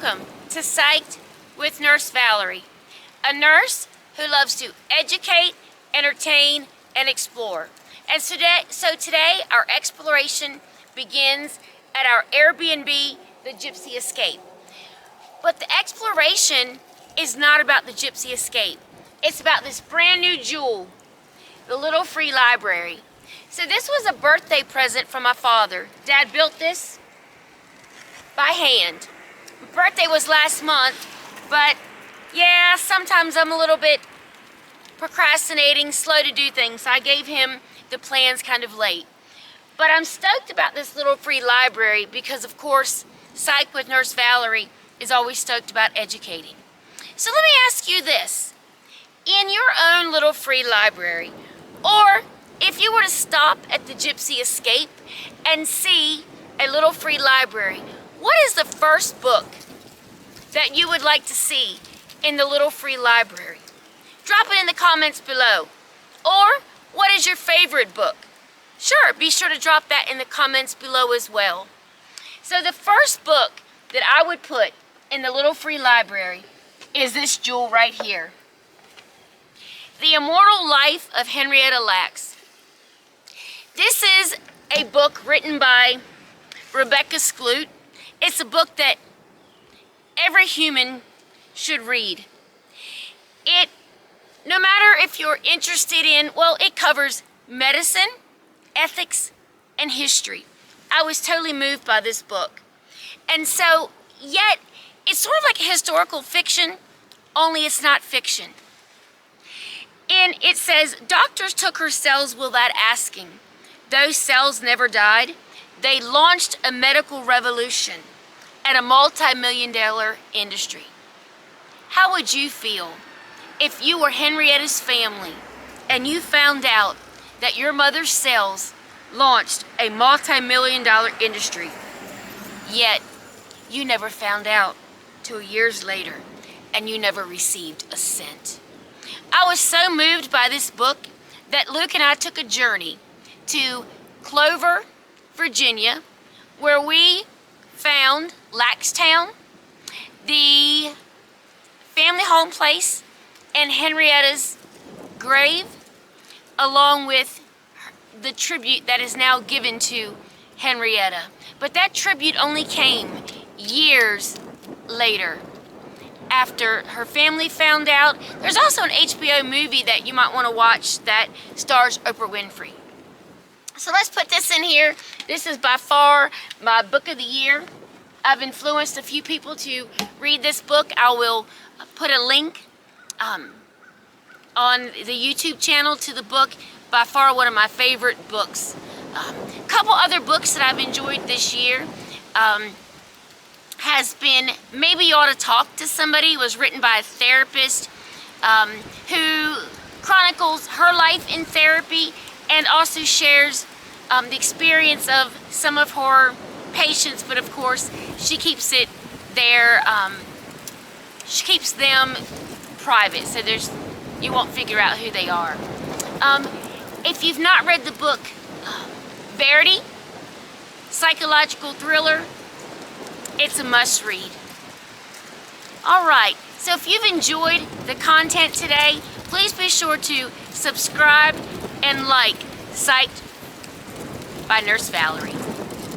welcome to Psyched with Nurse Valerie, a nurse who loves to educate, entertain, and explore. And today our exploration begins at our Airbnb, the Gypsy Escape. But the exploration is not about the Gypsy Escape. It's about this brand new jewel, the little free library. So this was a birthday present from my father. Dad built this by hand. My birthday was last month, but yeah, sometimes I'm a little bit procrastinating, slow to do things. So I gave him the plans kind of late. But I'm stoked about this little free library because, of course, Psych with Nurse Valerie is always stoked about educating. So let me ask you this. In your own little free library, or if you were to stop at the Gypsy Escape and see a little free library, what is the first book that you would like to see in the little free library? Drop it in the comments below. Or what is your favorite book? Sure, be sure to drop that in the comments below as well. So the first book that I would put in the little free library is this jewel right here. The Immortal Life of Henrietta Lacks. This is a book written by Rebecca Skloot. It's a book that every human should read. No matter if you're interested in, well, it covers medicine, ethics, and history. I was totally moved by this book. And so, yet, it's sort of like a historical fiction, only it's not fiction. And it says, doctors took her cells without asking. Those cells never died. They launched a medical revolution at a multi-million-dollar industry. How would you feel if you were Henrietta's family and you found out that your mother's cells launched a multi-million-dollar industry, yet you never found out till years later and you never received a cent? I was so moved by this book that Luke and I took a journey to Clover, Virginia, where we found Lackstown, the family home place, and Henrietta's grave, along with the tribute that is now given to Henrietta. But that tribute only came years later, after her family found out. There's also an HBO movie that you might want to watch that stars Oprah Winfrey. So let's put this in here. This is by far my book of the year. I've influenced a few people to read this book. I will put a link on the YouTube channel to the book. By far one of my favorite books. A couple other books that I've enjoyed this year has been Maybe You Ought to Talk to Somebody. It was written by a therapist who chronicles her life in therapy and also shares the experience of some of her patients, but of course she keeps it there, she keeps them private, so you won't figure out who they are. If you've not read the book Verity, psychological thriller, it's a must read. Alright, so if you've enjoyed the content today, please be sure to subscribe and like Psyched by Nurse Valerie.